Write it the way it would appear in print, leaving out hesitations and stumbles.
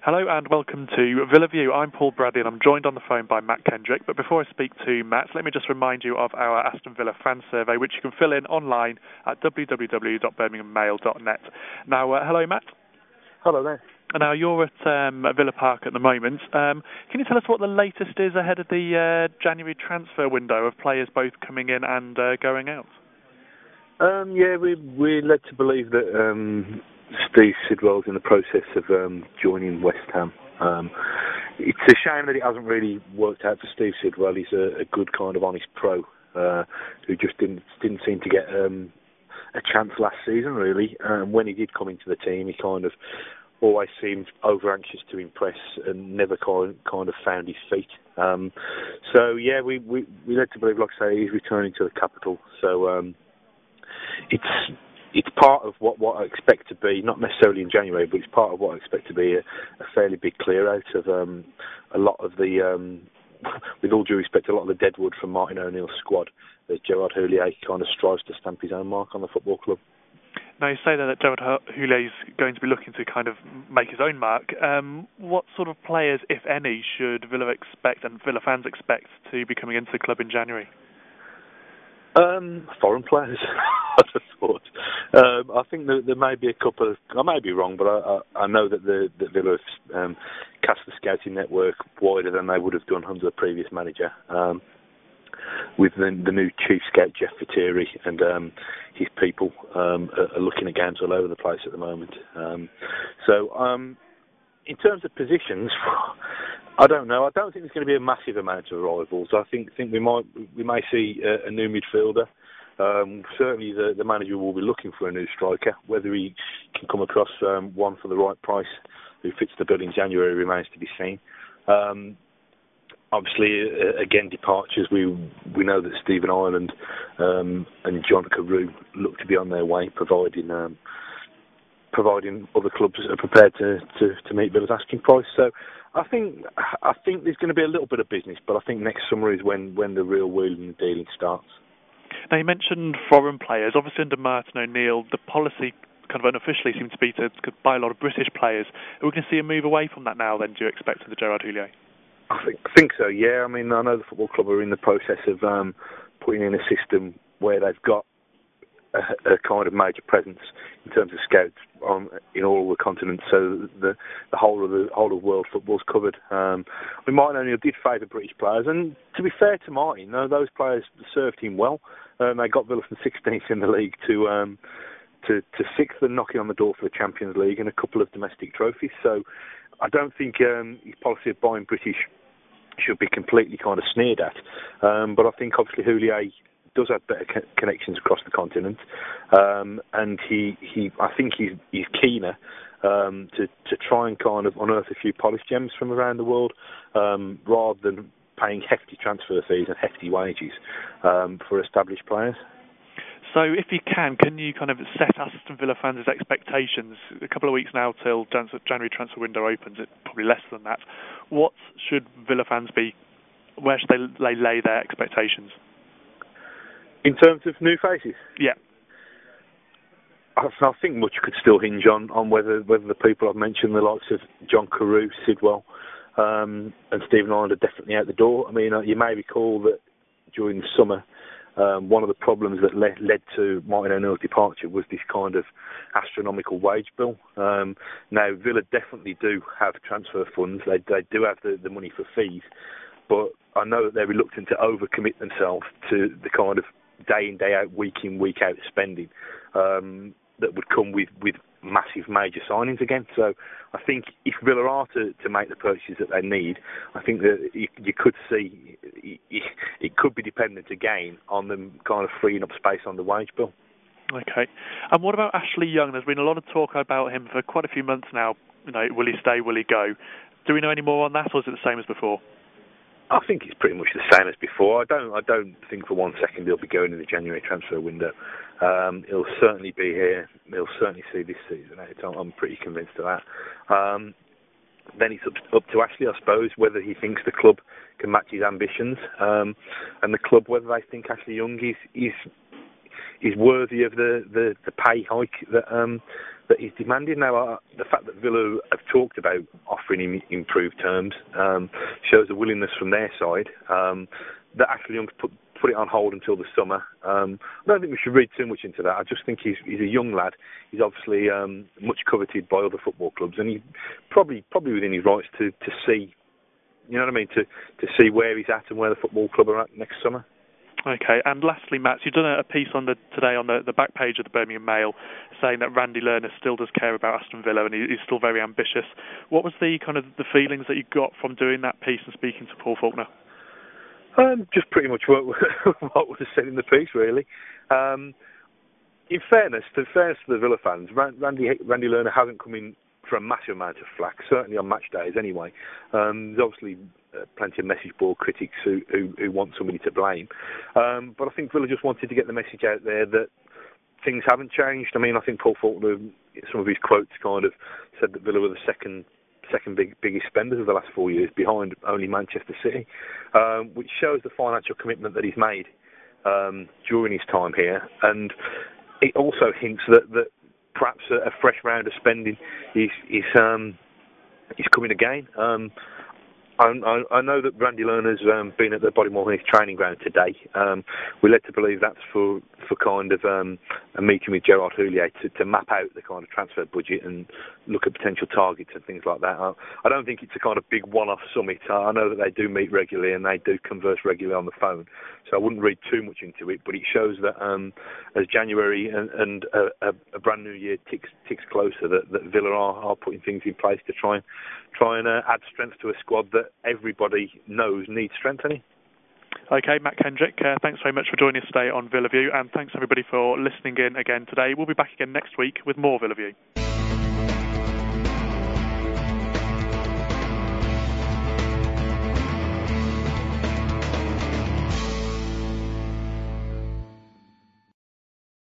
Hello and welcome to Villa View. I'm Paul Bradley and I'm joined on the phone by Mat Kendrick. But before I speak to Matt, let me just remind you of our Aston Villa fan survey, which you can fill in online at www.birminghammail.net. Now, hello Matt. Hello there. Now, you're at Villa Park at the moment. Can you tell us what the latest is ahead of the January transfer window of players both coming in and going out? We're led to believe that Steve Sidwell's in the process of joining West Ham. It's a shame that it hasn't really worked out for Steve Sidwell. He's a good kind of honest pro who just didn't seem to get a chance last season, really. When he did come into the team, he kind of always seemed over-anxious to impress and never kind of found his feet. We led to believe, like I say, he's returning to the capital. So it's part of what I expect to be, not necessarily in January, but it's part of what I expect to be a fairly big clear out of a lot of the, with all due respect, a lot of the deadwood from Martin O'Neill's squad, that Gerard Houllier kind of strives to stamp his own mark on the football club. Now, you say that Gerard Houllier is going to be looking to kind of make his own mark. What sort of players, if any, should Villa expect and Villa fans expect to be coming into the club in January? Foreign players, I'd have thought. I think there may be a couple of, I may be wrong, but I know that Villa have cast the scouting network wider than they would have done under the previous manager. With the new chief scout, Jeff Viteri, and his people are looking at games all over the place at the moment. In terms of positions, I don't know. I don't think there's going to be a massive amount of arrivals. I think we may see a new midfielder. Certainly, the manager will be looking for a new striker. Whether he can come across one for the right price who fits the bill in January remains to be seen. Obviously, again, departures. We know that Stephen Ireland and John Carew look to be on their way, providing other clubs are prepared to meet Villa's asking price. So I think there's going to be a little bit of business, but I think next summer is when the real wheeling and dealing starts. Now, you mentioned foreign players. Obviously, under Martin O'Neill, the policy kind of unofficially seems to be to buy a lot of British players. Are we going to see a move away from that now, then, do you expect, under Gerard Houllier? I think so, yeah. I mean, I know the football club are in the process of putting in a system where they've got a kind of major presence in terms of scouts in all the continents, so the whole of world football's covered. Martin O'Neill did favour British players, and to be fair to Martin, those players served him well. They got Villa from 16th in the league to 6th and knocking on the door for the Champions League and a couple of domestic trophies. So I don't think his policy of buying British should be completely kind of sneered at. But I think obviously Houllier does have better connections across the continent, and I think he's keener to try and kind of unearth a few polished gems from around the world, rather than paying hefty transfer fees and hefty wages for established players. So if you can you kind of set Aston Villa fans' expectations? A couple of weeks now till January transfer window opens, it's probably less than that. What should Villa fans be? Where should they lay their expectations? In terms of new faces? Yeah. I think much could still hinge on whether the people I've mentioned, the likes of John Carew, Sidwell, and Stephen Ireland are definitely out the door. I mean, you may recall that during the summer, one of the problems that led to Martin O'Neill's departure was this kind of astronomical wage bill. Now, Villa definitely do have transfer funds. They do have the money for fees, but I know that they're reluctant to overcommit themselves to the kind of day in, day out, week in, week out spending that would come with massive major signings again. So I think if Villa are to make the purchases that they need, I think that you could see it could be dependent again on them kind of freeing up space on the wage bill. Okay. And what about Ashley Young? There's been a lot of talk about him for quite a few months now. Will he stay? Will he go? Do we know any more on that, or is it the same as before? I think it's pretty much the same as before. I don't think for 1 second he'll be going in the January transfer window. He'll certainly be here. He'll certainly see this season out. I'm pretty convinced of that. Then it's up to Ashley, I suppose, whether he thinks the club can match his ambitions, and the club whether they think Ashley Young is worthy of the pay hike that that he's demanding. Now, the fact that Villa have talked about offering him improved terms shows a willingness from their side. That Ashley Young's put it on hold until the summer. I don't think we should read too much into that. I just think he's a young lad. He's obviously much coveted by other football clubs, and he's probably within his rights to see, you know what I mean, to see where he's at and where the football club are at next summer. Okay, and lastly, Matt, you've done a piece on today on the back page of the Birmingham Mail saying that Randy Lerner still does care about Aston Villa and he's still very ambitious. What was the feelings that you got from doing that piece and speaking to Paul Faulkner? Just pretty much what was said in the piece, really. In fairness to the Villa fans, Randy Lerner hasn't come in for a massive amount of flack, certainly on match days anyway. There's obviously plenty of message board critics who want somebody to blame. But I think Villa just wanted to get the message out there that things haven't changed. I mean, I think Paul Faulkner, some of his quotes kind of said that Villa were the second biggest spenders of the last 4 years, behind only Manchester City, which shows the financial commitment that he's made during his time here. And it also hints that perhaps a fresh round of spending is coming again. I know that Randy Lerner's been at the Bodymore Heath training ground today. We're led to believe that's for kind of a meeting with Gerard Houllier to map out the kind of transfer budget and look at potential targets and things like that. I don't think it's a kind of big one-off summit. I know that they do meet regularly and they do converse regularly on the phone, so I wouldn't read too much into it. But it shows that as January and a brand new year ticks closer, that Villa are putting things in place to try and add strength to a squad that everybody knows needs strengthening. Okay, Mat Kendrick, thanks very much for joining us today on Villa View, and thanks everybody for listening in again today. We'll be back again next week with more Villa View.